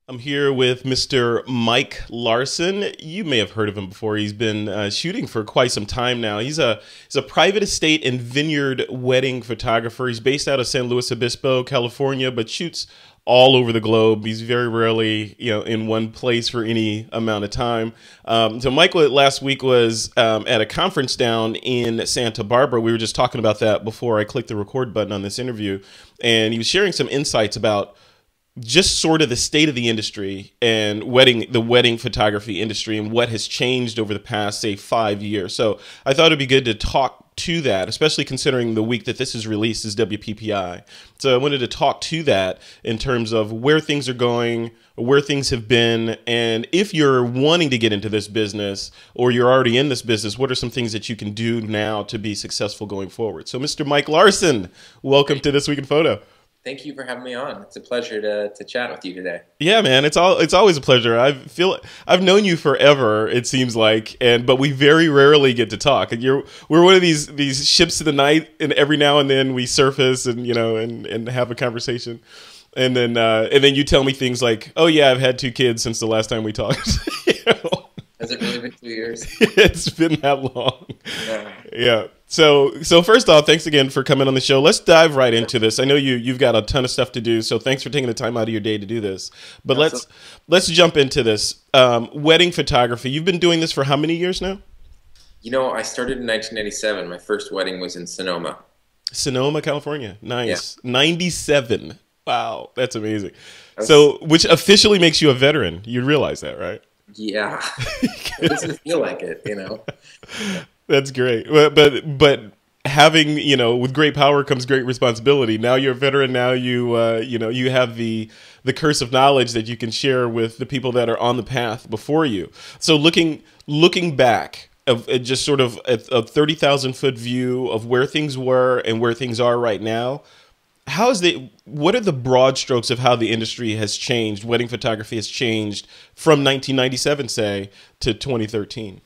I'm here with Mr. Mike Larson. You may have heard of him before. He's been shooting for quite some time now. He's a private estate and vineyard wedding photographer. He's based out of San Luis Obispo, California, but shoots all over the globe. He's very rarely, in one place for any amount of time. So Michael last week was at a conference down in Santa Barbara. We were just talking about that before I clicked the record button on this interview, and he was sharing some insights about just sort of the state of the industry and the wedding photography industry and what has changed over the past, say, 5 years. So I thought it'd be good to talk to that, especially considering the week that this is released is WPPI. So I wanted to talk to that in terms of where things are going, where things have been, and if you're wanting to get into this business or you're already in this business, what are some things that you can do now to be successful going forward? So Mr. Mike Larson, welcome to This Week in Photo. Thank you for having me on. It's a pleasure to chat with you today. Yeah, man, it's always a pleasure. I've known you forever, it seems like, but we very rarely get to talk. And we're one of these ships of the night, and every now and then we surface and and have a conversation, and then you tell me things like, "Oh yeah, I've had 2 kids since the last time we talked." Has it really been 2 years? It's been that long. Yeah. Yeah. So first off, thanks again for coming on the show. Let's dive right into this. I know you've got a ton of stuff to do, so thanks for taking the time out of your day to do this. But let's jump into this. Wedding photography. You've been doing this for how many years now? I started in 1997. My first wedding was in Sonoma. Sonoma, California. Nice. Yeah. 97. Wow, that's amazing. So, which officially makes you a veteran. You realize that, right? Yeah. It doesn't feel like it, That's great. But having, with great power comes great responsibility. Now you're a veteran. Now you have the curse of knowledge that you can share with the people that are on the path before you. So looking back of just sort of a 30,000 foot view of where things were and where things are right now, what are the broad strokes of how the industry has changed, wedding photography has changed from 1997, say, to 2013?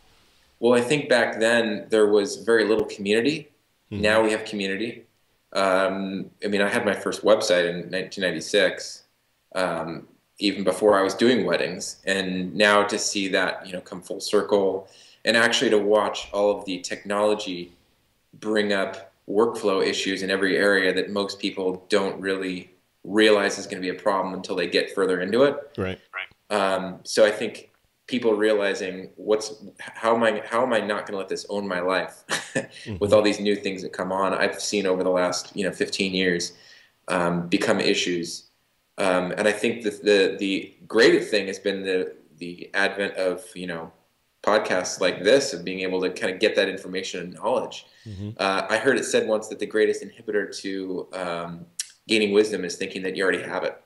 Well, I think back then there was very little community. Mm-hmm. Now we have community. I had my first website in 1996, even before I was doing weddings. And now to see that, come full circle, and actually to watch all of the technology bring up workflow issues in every area that most people don't really realize is going to be a problem until they get further into it. Right. So I think people realizing how am I not going to let this own my life with all these new things that come on. I've seen over the last 15 years become issues, and I think the greatest thing has been the advent of podcasts like this, of being able to kind of get that information and knowledge. Mm-hmm. I heard it said once that the greatest inhibitor to gaining wisdom is thinking that you already have it.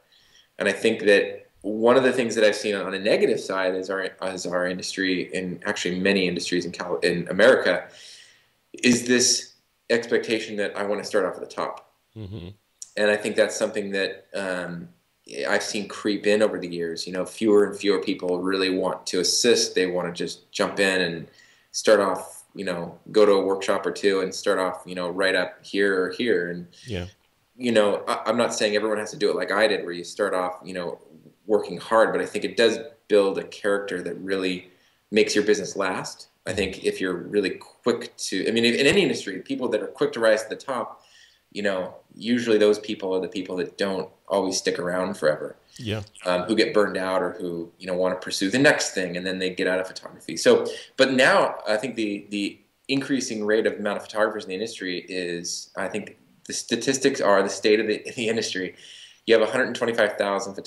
And I think that one of the things that I've seen on a negative side is our industry, and actually many industries in America, is this expectation that I want to start off at the top. Mm-hmm. And I think that's something that I've seen creep in over the years. Fewer and fewer people really want to assist. They want to just jump in and start off, go to a workshop or two and start off, right up here or here. And, yeah. I'm not saying everyone has to do it like I did, where you start off, working hard, but I think it does build a character that really makes your business last. I think if you're really quick to, in any industry, people that are quick to rise to the top, usually those people are the people that don't always stick around forever. Yeah. Who get burned out, or who, want to pursue the next thing, and then they get out of photography. So, but now I think the increasing rate of amount of photographers in the industry is, I think the statistics are the state of the industry. You have 125,000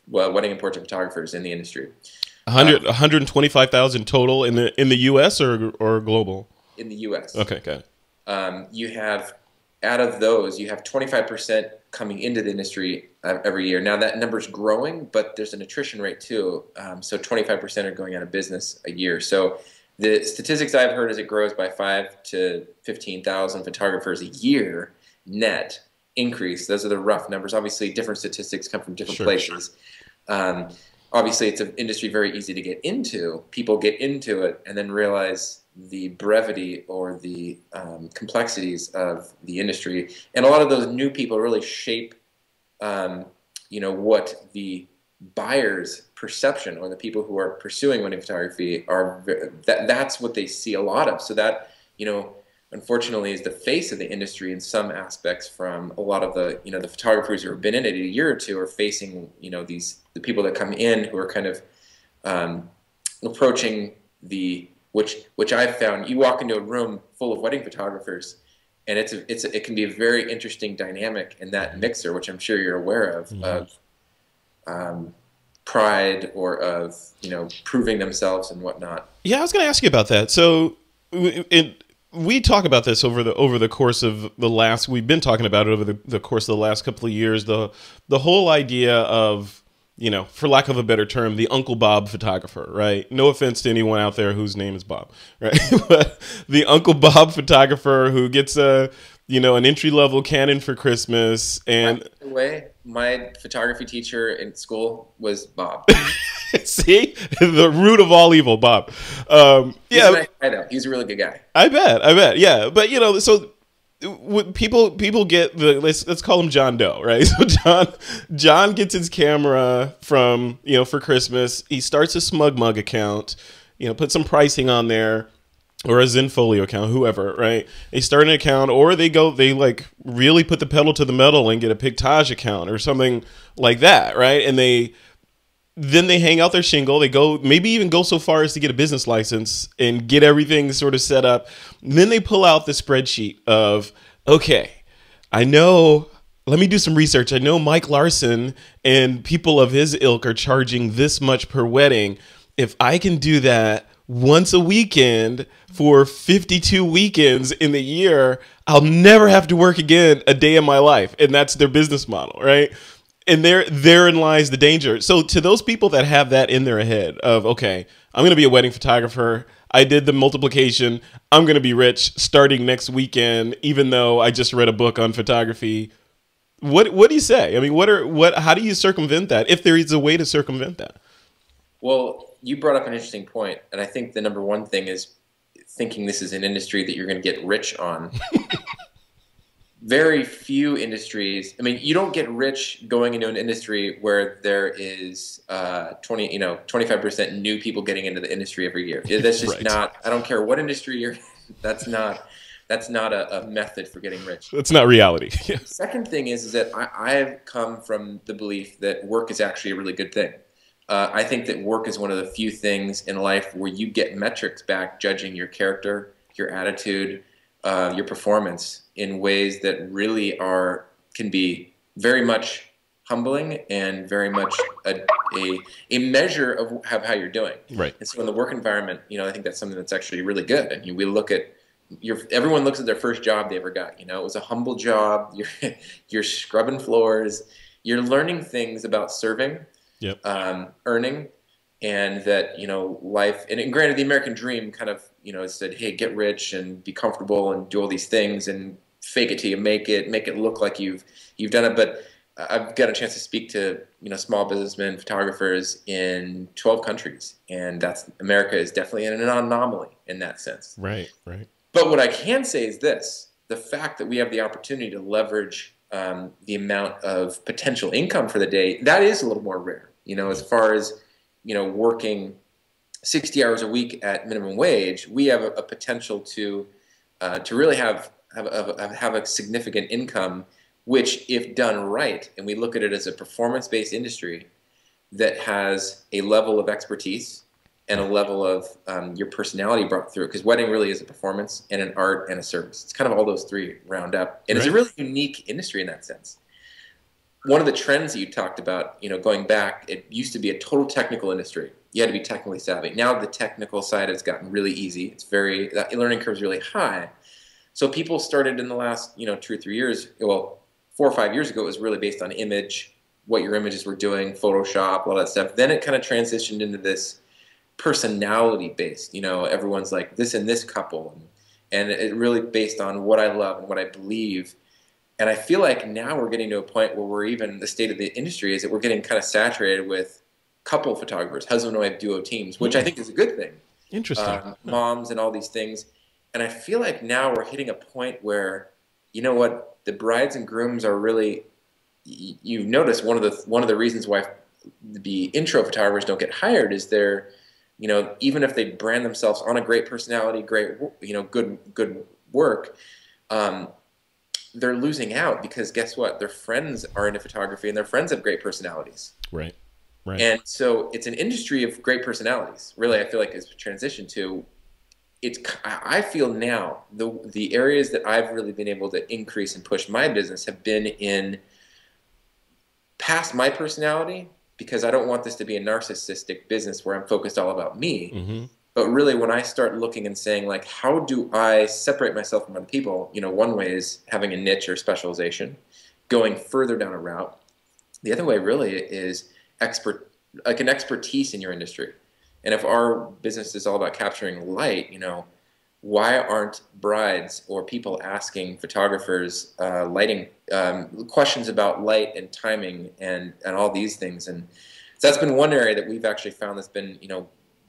wedding and portrait photographers in the industry. 125,000 total in the U.S. or global? In the U.S. Okay, got it. You have, out of those, you have 25% coming into the industry every year. Now that number's growing, but there's an attrition rate too. So 25% are going out of business a year. So the statistics I've heard is it grows by 5,000 to 15,000 photographers a year net increase. Those are the rough numbers. Obviously, different statistics come from different places. Sure. Obviously, it's an industry very easy to get into. People get into it and then realize the brevity or the complexities of the industry. And a lot of those new people really shape, what the buyer's perception, or the people who are pursuing wedding photography, that's what they see a lot of. So that, unfortunately, is the face of the industry in some aspects. From a lot of the the photographers who have been in it a year or two are facing the people that come in who are kind of approaching which I've found. You walk into a room full of wedding photographers, and it can be a very interesting dynamic in that mixer, which I'm sure you're aware of, pride, or of proving themselves and whatnot. Yeah, I was going to ask you about that. So we talk about this over the course of the last. We've been talking about it over the course of the last couple of years. The whole idea of, for lack of a better term, the Uncle Bob photographer, right? No offense to anyone out there whose name is Bob, right? But the Uncle Bob photographer who gets an entry-level Canon for Christmas. And by the way, my photography teacher in school was Bob. See, the root of all evil, Bob. Yeah, I know he's a really good guy. I bet. Yeah, but so people get let's call him John Doe, right? So John gets his camera from for Christmas. He starts a Smug Mug account, put some pricing on there, or a Zenfolio account, whoever, right? They start an account, or they like really put the pedal to the metal and get a Pictage account or something like that, right? And then they hang out their shingle. They maybe even go so far as to get a business license and get everything sort of set up. And then they pull out the spreadsheet of, okay, let me do some research. I know Mike Larson and people of his ilk are charging this much per wedding. If I can do that once a weekend for 52 weekends in the year, I'll never have to work again a day in my life. And that's their business model, right? And therein lies the danger. So to those people that have that in their head of, okay, I'm going to be a wedding photographer. I did the multiplication. I'm going to be rich starting next weekend, even though I just read a book on photography. What do you say? I mean, how do you circumvent that, if there is a way to circumvent that? Well, you brought up an interesting point, and I think the number one thing is thinking this is an industry that you're going to get rich on. Very few industries. I mean, you don't get rich going into an industry where there is 25% new people getting into the industry every year. That's just not. I don't care what industry you're in. That's not a method for getting rich. That's not reality. Yeah. Second thing is that I've come from the belief that work is actually a really good thing. I think that work is one of the few things in life where you get metrics back judging your character, your attitude, your performance in ways that really can be very much humbling and very much a measure of how you're doing. Right. And so in the work environment, I think that's something that's actually really good. And we look at everyone looks at their first job they ever got. It was a humble job. You're scrubbing floors. You're learning things about serving. Yep. Earning, and that life. And granted, the American dream kind of said, hey, get rich and be comfortable and do all these things and fake it till you make it look like you've done it. But I've got a chance to speak to small businessmen, photographers in 12 countries, and America is definitely an anomaly in that sense. Right. But what I can say is this: the fact that we have the opportunity to leverage the amount of potential income for the day, that is a little more rare. As far as working 60 hours a week at minimum wage, we have a potential to really have a significant income, which, if done right, and we look at it as a performance-based industry that has a level of expertise and a level of your personality brought through it, because wedding really is a performance and an art and a service. It's kind of all those three round up, and It's a really unique industry in that sense. One of the trends that you talked about, going back, it used to be a total technical industry. You had to be technically savvy. Now the technical side has gotten really easy. That learning curve is really high. So people started in the last 2 or 3 years. Well, 4 or 5 years ago, it was really based on image, what your images were doing, Photoshop, all that stuff. Then it kind of transitioned into this personality based. Everyone's like this and this couple, and it really based on what I love and what I believe. And I feel like now we're getting to a point where the state of the industry is that we're getting kind of saturated with couple photographers, husband and wife duo teams, which I think is a good thing. Interesting. Moms and all these things. And I feel like now we're hitting a point where, the brides and grooms are really, you've noticed one of the reasons why the intro photographers don't get hired is they're, even if they brand themselves on a great personality, great, good work, um, they're losing out because guess what? Their friends are into photography and their friends have great personalities. Right. Right. And so it's an industry of great personalities. Really, I feel like it's transitioned to. I feel now the areas that I've really been able to increase and push my business have been in past my personality, because I don't want this to be a narcissistic business where I'm focused all about me. Mm-hmm. But really, when I start looking and saying, like, how do I separate myself from other people? One way is having a niche or specialization, going further down a route. The other way really is an expertise in your industry. And if our business is all about capturing light, why aren't brides or people asking photographers lighting questions about light and timing and all these things? And so that's been one area that we've actually found that's been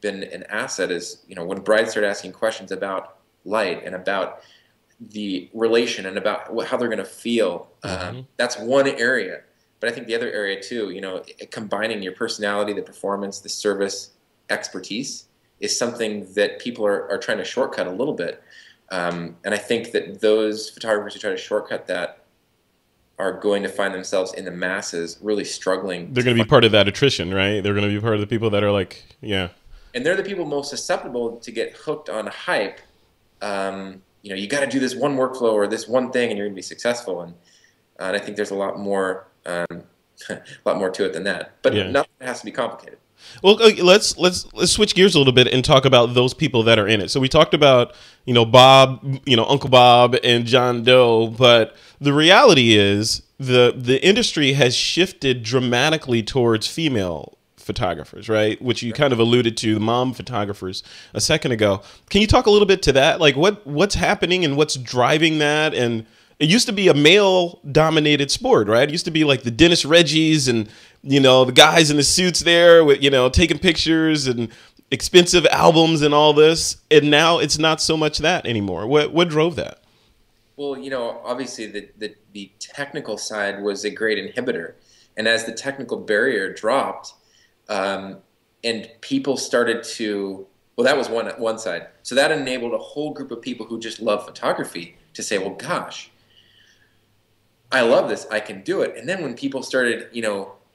an asset is, when brides start asking questions about light and about the relation and about how they're going to feel. Mm-hmm. That's one area. But I think the other area too, combining your personality, the performance, the service, expertise is something that people are trying to shortcut a little bit. And I think that those photographers who try to shortcut that are going to find themselves in the masses really struggling. They're going to be part of that attrition, right? They're going to be part of the people that are like, yeah. And they're the people most susceptible to get hooked on hype. You got to do this one workflow or this one thing and you're going to be successful. And I think there's a lot more to it than that. But nothing has to be complicated. Well, okay, let's switch gears a little bit and talk about those people that are in it. So we talked about, Bob, Uncle Bob and John Doe, but the reality is the industry has shifted dramatically towards female photographers, right? Which you kind of alluded to, the mom photographers a second ago. Can you talk a little bit to that? Like what's happening and what's driving that? And it used to be a male-dominated sport, right? It used to be like the Dennis Reggies and, the guys in the suits there with, taking pictures and expensive albums and all this. And now it's not so much that anymore. What drove that? Well, obviously the technical side was a great inhibitor. And as the technical barrier dropped and people started to, well, that was one side. So that enabled a whole group of people who just love photography to say, well, gosh, I love this. I can do it. And then when people started,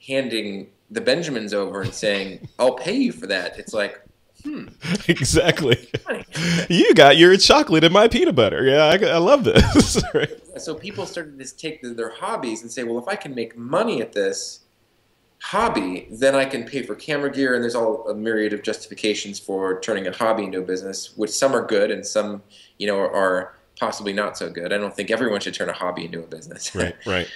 handing the Benjamins over and saying, I'll pay you for that, it's like, Exactly. You got your chocolate and my peanut butter. Yeah, I love this. Right. So people started to take their hobbies and say, well, if I can make money at this hobby, then I can pay for camera gear. And there's all a myriad of justifications for turning a hobby into a business, which some are good and some, are possibly not so good. I don't think everyone should turn a hobby into a business. Right.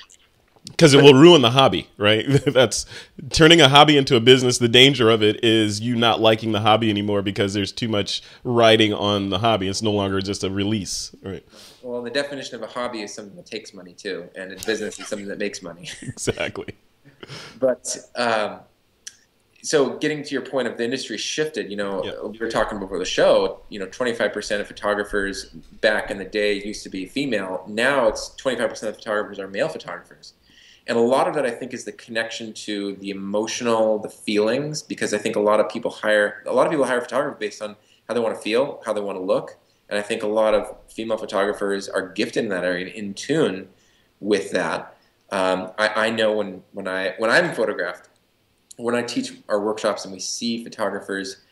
Because it will ruin the hobby, right? That's turning a hobby into a business. The danger of it is you not liking the hobby anymore because there's too much riding on the hobby. It's no longer just a release, right? Well, the definition of a hobby is something that takes money too, and a business is something that makes money. Exactly. But so getting to your point of the industry shifted, we were talking before the show, 25% of photographers back in the day used to be female. Now it's 25% of photographers are male photographers. And a lot of that, I think, is the connection to the emotional, the feelings, because I think a lot of people hire photographers based on how they want to feel, how they want to look. And I think a lot of female photographers are gifted in that area, in tune with that. I know when I'm photographed, when I teach our workshops and we see photographers,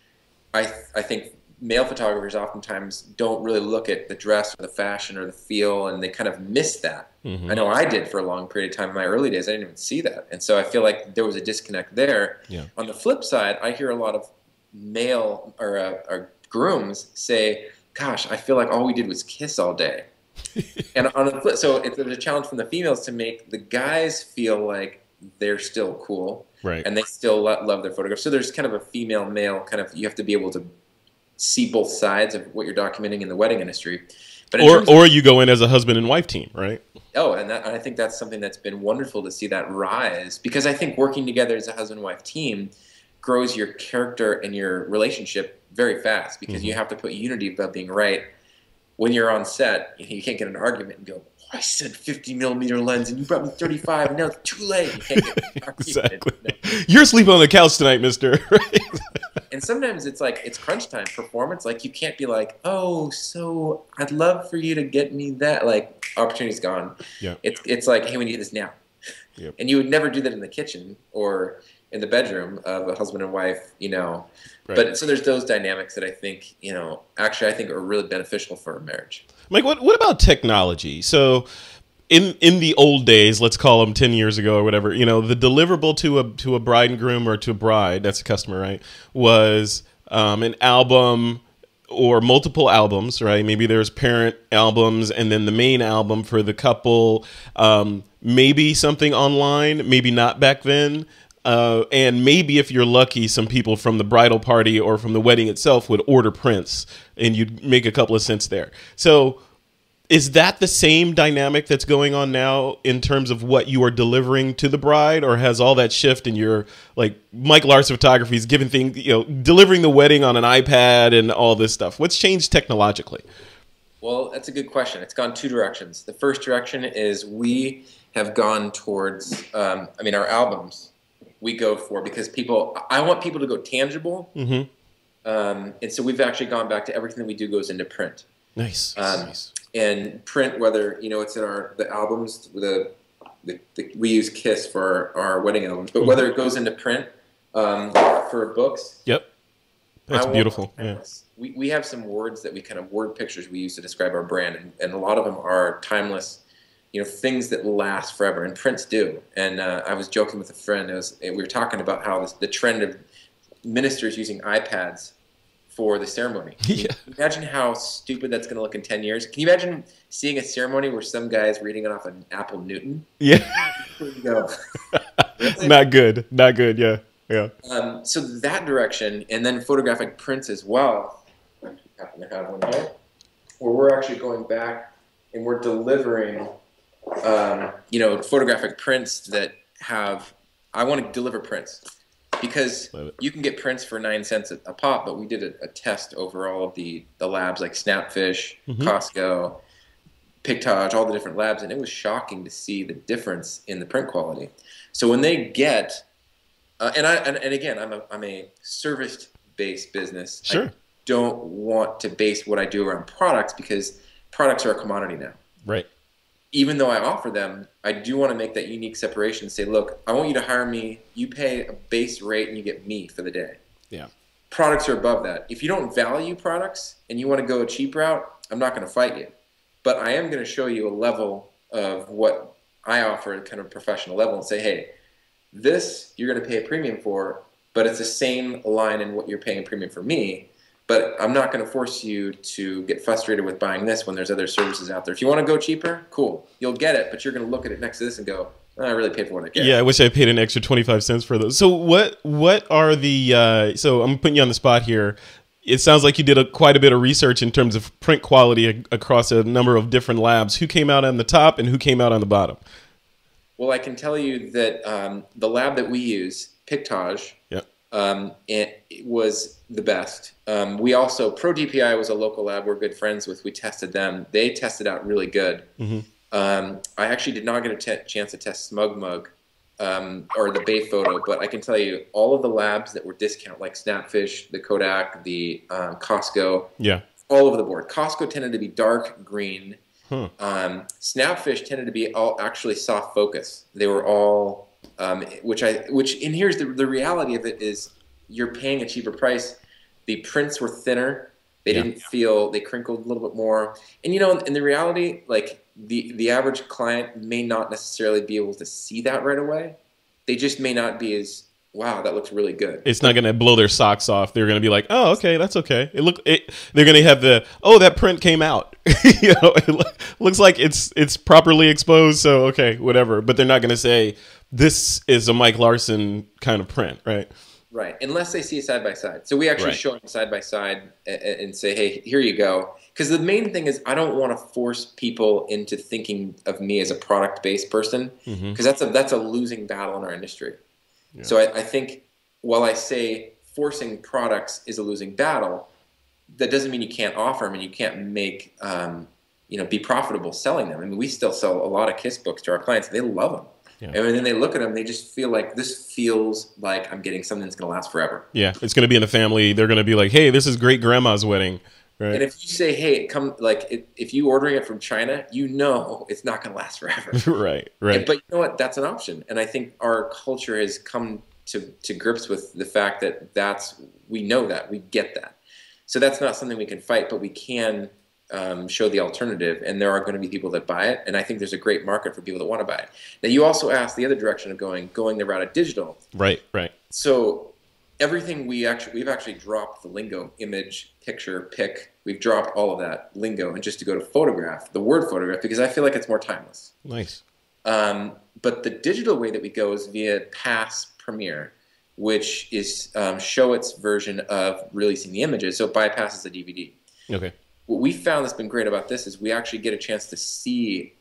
I think male photographers oftentimes don't really look at the dress or the fashion or the feel, and they kind of miss that. Mm-hmm. I know I did for a long period of time in my early days. I didn't even see that. And so I feel like there was a disconnect there. Yeah. On the flip side, I hear a lot of male or grooms say, gosh, I feel like all we did was kiss all day. And on the flip, so there's a challenge from the females to make the guys feel like they're still cool. Right. And they still love their photographs. So there's kind of a female-male kind of, you have to be able to see both sides of what you're documenting in the wedding industry. But or you go in as a husband and wife team, right? Oh, and I think that's something that's been wonderful to see that rise, because I think working together as a husband and wife team grows your character and your relationship very fast, because you have to put unity about being right. When you're on set, you can't get an argument and go, I said 50mm lens and you brought me 35 and now it's too late. You can't get Exactly. You're sleeping on the couch tonight, mister. Right? And sometimes it's like, it's crunch time performance. Like you can't be like, oh, so I'd love for you to get me that. Like opportunity's gone. Yeah. It's like, hey, we need this now. Yep. And you would never do that in the kitchen or in the bedroom of a husband and wife, you know. Right. But so there's those dynamics that I think, you know, actually I think are really beneficial for a marriage. Mike, what about technology? So in the old days, let's call them 10 years ago or whatever, you know, the deliverable to a bride and groom or to a bride, that's a customer, right, was an album or multiple albums, right? Maybe there's parent albums and then the main album for the couple, maybe something online, maybe not back then. And maybe if you're lucky, some people from the bridal party or from the wedding itself would order prints and you'd make a couple of cents there. So is that the same dynamic that's going on now in terms of what you are delivering to the bride, or has all that shift and you're like Mike Larson Photography is giving things, you know, delivering the wedding on an iPad and all this stuff? What's changed technologically? Well, that's a good question. It's gone two directions. The first direction is we have gone towards, I mean, our albums we go for because I want people to go tangible. Mm-hmm. And so we've actually gone back to everything that we do goes into print. Nice. Nice. And print, whether, you know, it's in the albums, we use Kiss for our wedding albums, but whether it goes into print for books. Yep. That's beautiful. Yeah. We have some words that we kind of word pictures we use to describe our brand, and a lot of them are timeless, you know, things that last forever, and prints do. And I was joking with a friend, we were talking about how the trend of ministers using iPads for the ceremony. Yeah. Imagine how stupid that's going to look in 10 years. Can you imagine seeing a ceremony where some guy is reading it off an Apple Newton? Yeah. There you go. Really? Not good. Not good. Yeah. Yeah. So that direction, and then photographic prints as well. I happen to have one here, where we're actually going back and we're delivering, you know, photographic prints that have. I want to deliver prints. Because you can get prints for 9 cents a pop, but we did a test over all of the labs like Snapfish, Costco, Pictage, all the different labs, and it was shocking to see the difference in the print quality. So when they get, and again, I'm a service-based business. Sure. I don't want to base what I do around products because products are a commodity now. Right. Even though I offer them, I do want to make that unique separation and say, look, I want you to hire me. You pay a base rate and you get me for the day. Yeah. Products are above that. If you don't value products and you want to go a cheap route, I'm not going to fight you. But I am going to show you a level of what I offer at kind of professional level and say, hey, this you're going to pay a premium for, but it's the same line in what you're paying a premium for me. But I'm not going to force you to get frustrated with buying this when there's other services out there. If you want to go cheaper, cool. You'll get it, but you're going to look at it next to this and go, oh, I really paid for what I get. Yeah, I wish I paid an extra 25 cents for those. So what are the so I'm putting you on the spot here. It sounds like you did quite a bit of research in terms of print quality across a number of different labs. Who came out on the top and who came out on the bottom? Well, I can tell you that the lab that we use, Pictage, yep. It was the best. We also, Pro DPI was a local lab we're good friends with. We tested them. They tested out really good. Mm-hmm. I actually did not get a chance to test Smug Mug or the Bay Photo, but I can tell you all of the labs that were discount, like Snapfish, the Kodak, the Costco, yeah, all over the board. Costco tended to be dark green. Snapfish tended to be all actually soft focus. They were all, and here's the reality of it is you're paying a cheaper price. The prints were thinner. They didn't feel, they crinkled a little bit more. And you know, in the reality, like the average client may not necessarily be able to see that right away. They just may not be as, wow, that looks really good. It's not going to blow their socks off. They're going to be like, oh, okay, that's okay. They're going to have that print came out. You know, it looks like it's properly exposed. So, okay, whatever. But they're not going to say this is a Mike Larson kind of print, right? Right, unless they see side by side. So we actually show them side by side and say, hey, here you go. Because the main thing is I don't want to force people into thinking of me as a product-based person, because that's a losing battle in our industry. Yeah. So I think while I say forcing products is a losing battle, that doesn't mean you can't offer them and you can't make be profitable selling them. I mean, we still sell a lot of Kiss books to our clients. They love them. Yeah. And then they look at them, they just feel like this feels like I'm getting something that's going to last forever. Yeah, it's going to be in the family. They're going to be like, hey, this is great grandma's wedding. Right. And if you say, hey, if you ordering it from China, it's not going to last forever. Right. But you know what? That's an option. And I think our culture has come to grips with the fact that we know that, we get that. So that's not something we can fight, but we can show the alternative, and there are going to be people that buy it, and I think there's a great market for people that want to buy it. Now, you also asked the other direction of going the route of digital. Right. So everything we've actually dropped the lingo, image, picture, pic. We've dropped all of that lingo, and just to go to photograph, the word photograph, because I feel like it's more timeless. Nice. But the digital way that we go is via Pass Premiere, which is Showit's version of releasing the images, so it bypasses the DVD. Okay. What we found that's been great about this is we actually get a chance to see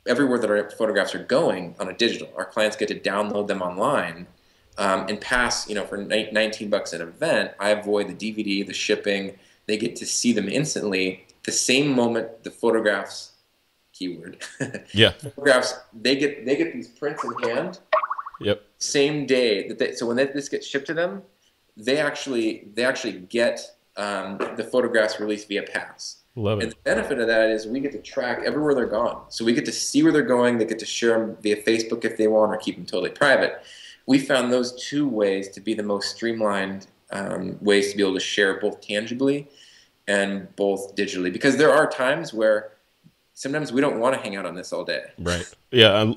everywhere that our photographs are going on a digital. Our clients get to download them online and Pass, for $19 an event, I avoid the DVD, the shipping. They get to see them instantly. The same moment the photographs, keyword, yeah, photographs, they get these prints in hand. Yep. Same day so when this gets shipped to them, they actually get the photographs released via Pass. Love it. And the benefit of that is we get to track everywhere they're gone. So we get to see where they're going. They get to share them via Facebook if they want, or keep them totally private. We found those two ways to be the most streamlined ways to be able to share both tangibly and both digitally. Because there are times where sometimes we don't want to hang out on this all day. Right. Yeah.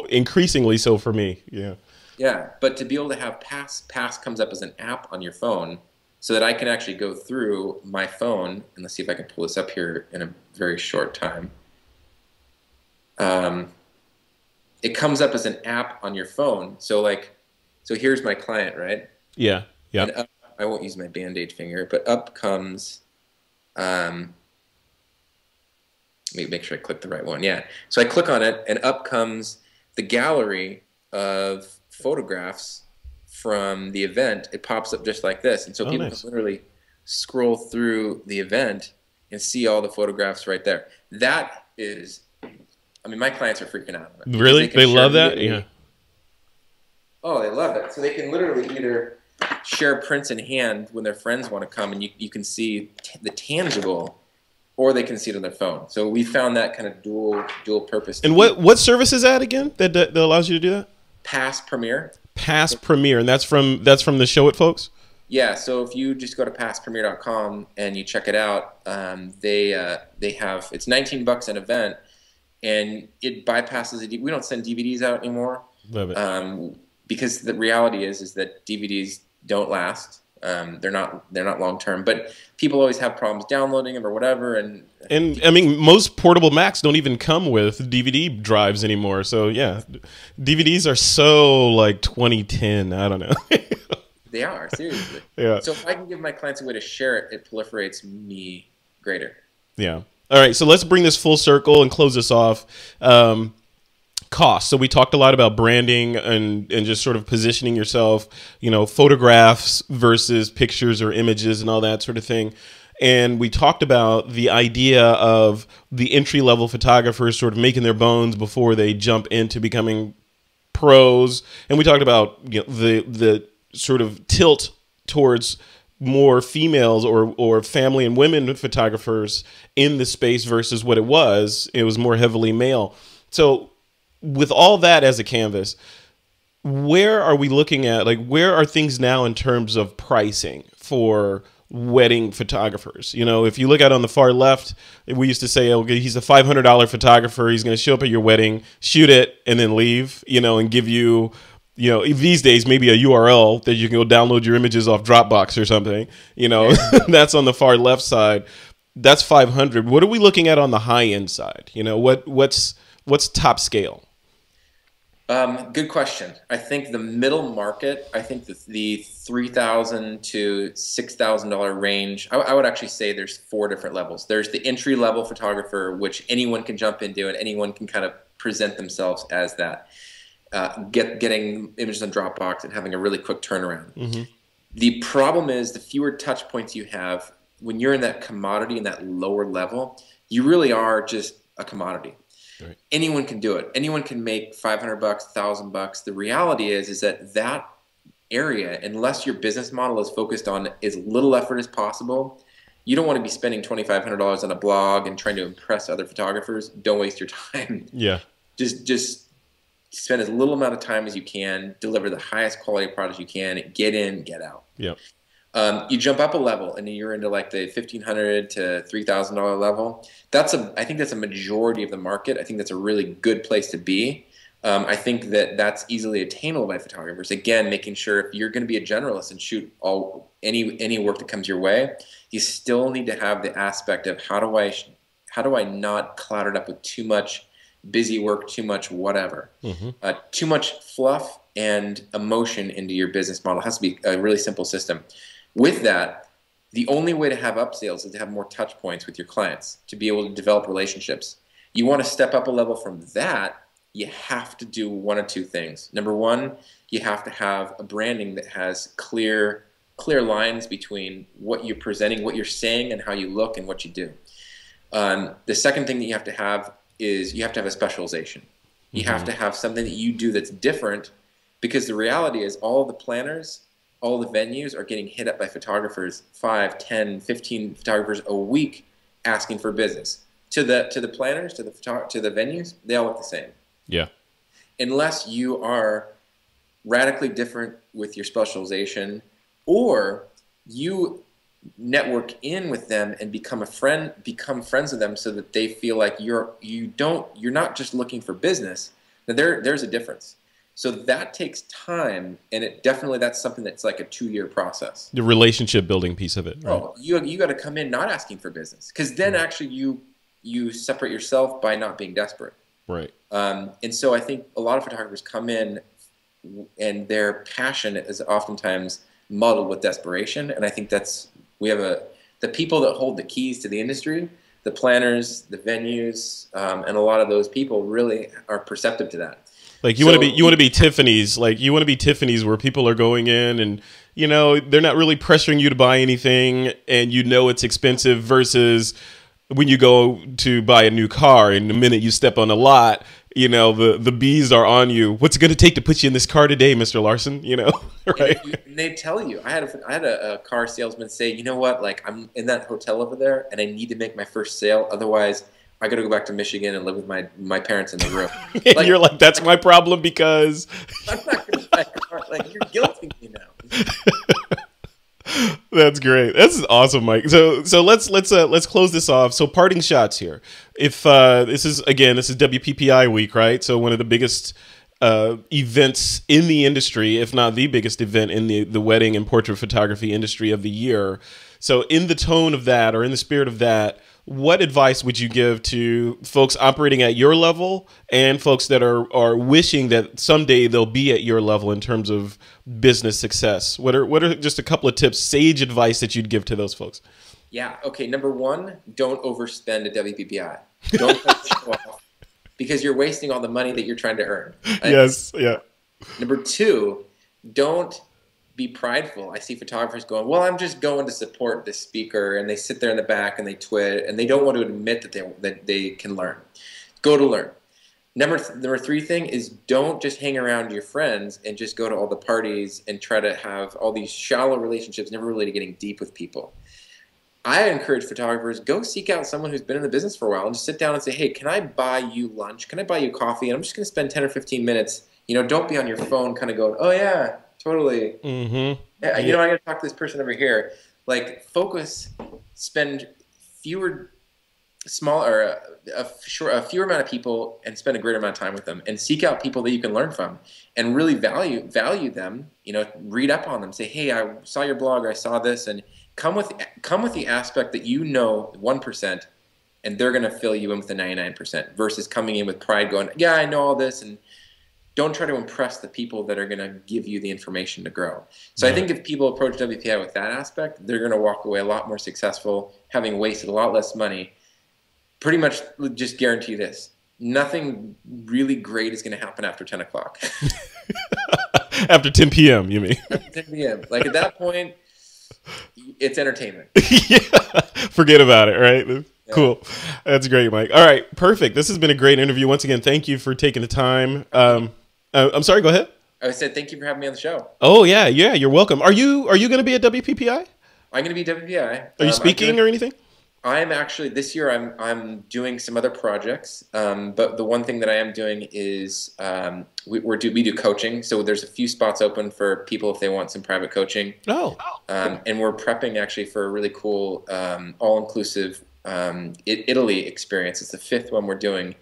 Increasingly so for me. Yeah. Yeah. But to be able to have Pass comes up as an app on your phone, so that I can actually go through my phone, and let's see if I can pull this up here in a very short time. It comes up as an app on your phone. So here's my client, right? Yeah. Yeah. And up, I won't use my Band-Aid finger, but up comes, let me make sure I click the right one. Yeah. So I click on it, and up comes the gallery of photographs from the event. It pops up just like this, and so people can literally scroll through the event and see all the photographs right there. That is, my clients are freaking out. Really? They love that? Yeah. Oh, they love it. So they can literally either share prints in hand when their friends want to come, and you can see the tangible, or they can see it on their phone. So we found that kind of dual purpose. And what service is that again that allows you to do that? Pass Premiere. Pass Premiere, and that's from the Show It folks? Yeah, so if you just go to passpremiere.com and you check it out, they have, it's $19 an event, and it bypasses we don't send DVDs out anymore. Love it. Because the reality is that DVDs don't last. They're not long term, but people always have problems downloading them or whatever. And most portable Macs don't even come with DVD drives anymore. So yeah, DVDs are so like 2010. I don't know. They are, seriously. Yeah. So if I can give my clients a way to share it, it proliferates me greater. Yeah. All right. So let's bring this full circle and close this off. Cost. So we talked a lot about branding and just sort of positioning yourself, photographs versus pictures or images and all that sort of thing. And we talked about the idea of the entry-level photographers sort of making their bones before they jump into becoming pros. And we talked about the sort of tilt towards more females or family and women photographers in the space versus what it was more heavily male. So with all that as a canvas, where are we looking at? Like, where are things now in terms of pricing for wedding photographers? If you look at on the far left, we used to say, okay, he's a $500 photographer. He's going to show up at your wedding, shoot it, and then leave, and give you, these days, maybe a URL that you can go download your images off Dropbox or something, that's on the far left side. That's 500. What are we looking at on the high end side? What's top scale? Good question. I think the middle market, the $3,000 to $6,000 range, I would actually say there's 4 different levels. There's the entry-level photographer, which anyone can jump into, and anyone can kind of present themselves as that, getting images on Dropbox and having a really quick turnaround. Mm-hmm. The problem is the fewer touch points you have when you're in that commodity and that lower level, you really are just a commodity. Right. Anyone can do it. Anyone can make $500, $1,000. The reality is that area, unless your business model is focused on as little effort as possible, you don't want to be spending $2,500 on a blog and trying to impress other photographers. Don't waste your time. Yeah. Just spend as little amount of time as you can, deliver the highest quality product you can, get in, get out. Yeah. You jump up a level and you're into like the $1,500 to $3,000 level. I think that's a majority of the market. I think that's a really good place to be. I think that's easily attainable by photographers. Again, making sure if you're going to be a generalist and shoot any work that comes your way, you still need to have the aspect of how do I not cloud it up with too much busy work, too much whatever, too much fluff and emotion into your business model. It has to be a really simple system. With that, the only way to have upsales is to have more touch points with your clients, to be able to develop relationships. You want to step up a level from that, you have to do one of two things. Number one, you have to have a branding that has clear lines between what you're presenting, what you're saying, and how you look and what you do. The second thing that you have to have is you have to have a specialization. You have to have something that you do that's different, because the reality is all the planners, all the venues are getting hit up by photographers, 5, 10, 15 photographers a week asking for business. To the planners, to the venues, they all look the same. Yeah. Unless you are radically different with your specialization, or you network in with them and become friends with them, so that they feel like you're not just looking for business. Now there's a difference. So that takes time, and that's something that's like a 2-year process. The relationship building piece of it. Right? Oh, you got to come in not asking for business, because then actually you separate yourself by not being desperate. Right. And so I think a lot of photographers come in and their passion is oftentimes muddled with desperation. And I think the people that hold the keys to the industry, the planners, the venues, and a lot of those people really are perceptive to that. Like you want to be Tiffany's, where people are going in and, they're not really pressuring you to buy anything, and it's expensive, versus when you go to buy a new car and the minute you step on the lot, the bees are on you. What's it going to take to put you in this car today, Mr. Larson? Right? And they tell you. I had a car salesman say, you know what, like, I'm in that hotel over there and I need to make my first sale. Otherwise, I got to go back to Michigan and live with my parents in the room. Like, you're like, that's my problem, because I'm not going to buy a car. Like, you're guilting me now. That's great. This is awesome, Mike. So let's close this off. So parting shots here. If this is WPPI week, right? So one of the biggest events in the industry, if not the biggest event in the wedding and portrait photography industry of the year. So in the tone of that, or in the spirit of that, what advice would you give to folks operating at your level and folks that are wishing that someday they'll be at your level in terms of business success? What are just a couple of tips, sage advice that you'd give to those folks? Yeah. Okay. Number one, don't overspend at WPPI. Don't show off, because you're wasting all the money that you're trying to earn. Right? Yes. Yeah. Number two, don't be prideful. I see photographers going, well, I'm just going to support this speaker, and they sit there in the back and they twit, and they don't want to admit that they can learn. Go to learn. Number three thing is, don't just hang around your friends and just go to all the parties and try to have all these shallow relationships, never really getting deep with people. I encourage photographers, go seek out someone who's been in the business for a while and just sit down and say, hey, can I buy you lunch? Can I buy you coffee? And I'm just going to spend 10 or 15 minutes. Don't be on your phone kind of going, oh yeah, totally. Mm-hmm. Yeah, I got to talk to this person over here. Like, focus, spend fewer amount of people and spend a greater amount of time with them, and seek out people that you can learn from and really value them. Read up on them. Say, hey, I saw your blog, or I saw this, and come with the aspect that 1%, and they're going to fill you in with the 99%, versus coming in with pride, going, yeah, I know all this, and don't try to impress the people that are going to give you the information to grow. So I think if people approach WPI with that aspect, they're going to walk away a lot more successful, having wasted a lot less money. Pretty much just guarantee this: nothing really great is going to happen after 10 o'clock. After 10 p.m., you mean? After 10 p.m. Like, at that point, it's entertainment. Yeah. Forget about it, right? Cool. That's great, Mike. All right, perfect. This has been a great interview. Once again, thank you for taking the time. I'm sorry. Go ahead. I said thank you for having me on the show. Oh yeah, you're welcome. Are you going to be at WPPI? I'm going to be WPI. Are you speaking or anything? I'm actually this year. I'm doing some other projects, but the one thing that I am doing is we do coaching. So there's a few spots open for people if they want some private coaching. Oh, and we're prepping actually for a really cool all-inclusive Italy experience. It's the 5th one we're doing,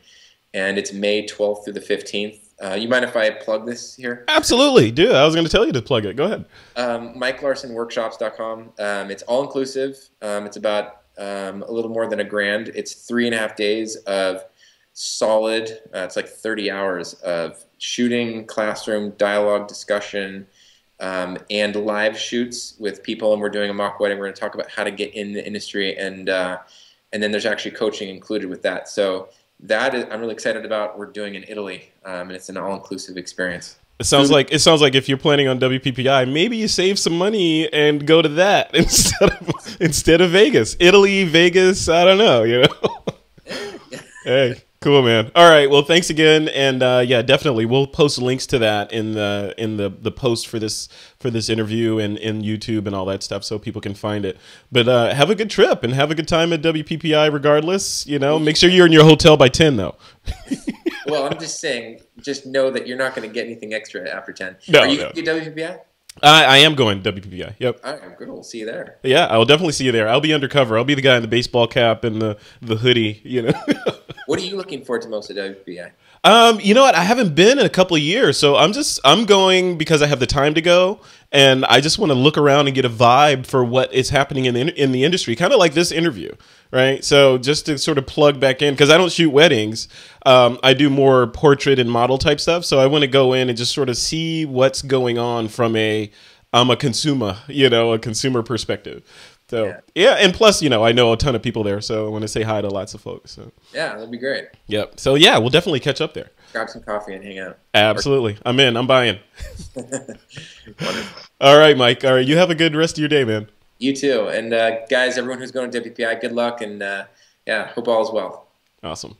and it's May 12th through the 15th. You mind if I plug this here? Absolutely, dude. I was going to tell you to plug it. Go ahead. MikeLarsonWorkshops.com. It's all-inclusive. It's about a little more than $1,000. It's 3.5 days of solid. It's like 30 hours of shooting, classroom, dialogue, discussion, and live shoots with people. And we're doing a mock wedding. We're going to talk about how to get in the industry, and then there's actually coaching included with that. So that is, I'm really excited about. We're doing in Italy, and it's an all-inclusive experience. It sounds like if you're planning on WPPI, maybe you save some money and go to that instead of Vegas. Italy, Vegas, I don't know, Hey, cool, man. All right, well, thanks again, and yeah, definitely we'll post links to that in the post for this interview and in YouTube and all that stuff, so people can find it. But have a good trip and have a good time at WPPI regardless. Make sure you're in your hotel by 10 though. Well, I'm just saying, just know that you're not going to get anything extra after 10. No, Are you going to WPPI? I am going to WPPI. Yep. All right, good. We'll see you there. Yeah, I'll definitely see you there. I'll be undercover. I'll be the guy in the baseball cap and the hoodie. What are you looking forward to most at WPPI? You know what? I haven't been in a couple of years, so I'm going because I have the time to go, and I just want to look around and get a vibe for what is happening in the industry, kind of like this interview, right? So just to sort of plug back in, because I don't shoot weddings, I do more portrait and model type stuff, so I want to go in and just sort of see what's going on from I'm a consumer, a consumer perspective. So yeah, and plus, I know a ton of people there, so I want to say hi to lots of folks. So yeah, that'd be great. Yep. So yeah, we'll definitely catch up there. Grab some coffee and hang out. Absolutely. I'm in. I'm buying. Wonderful. All right, Mike. All right. You have a good rest of your day, man. You too. And guys, everyone who's going to WPI, good luck, and yeah, hope all is well. Awesome.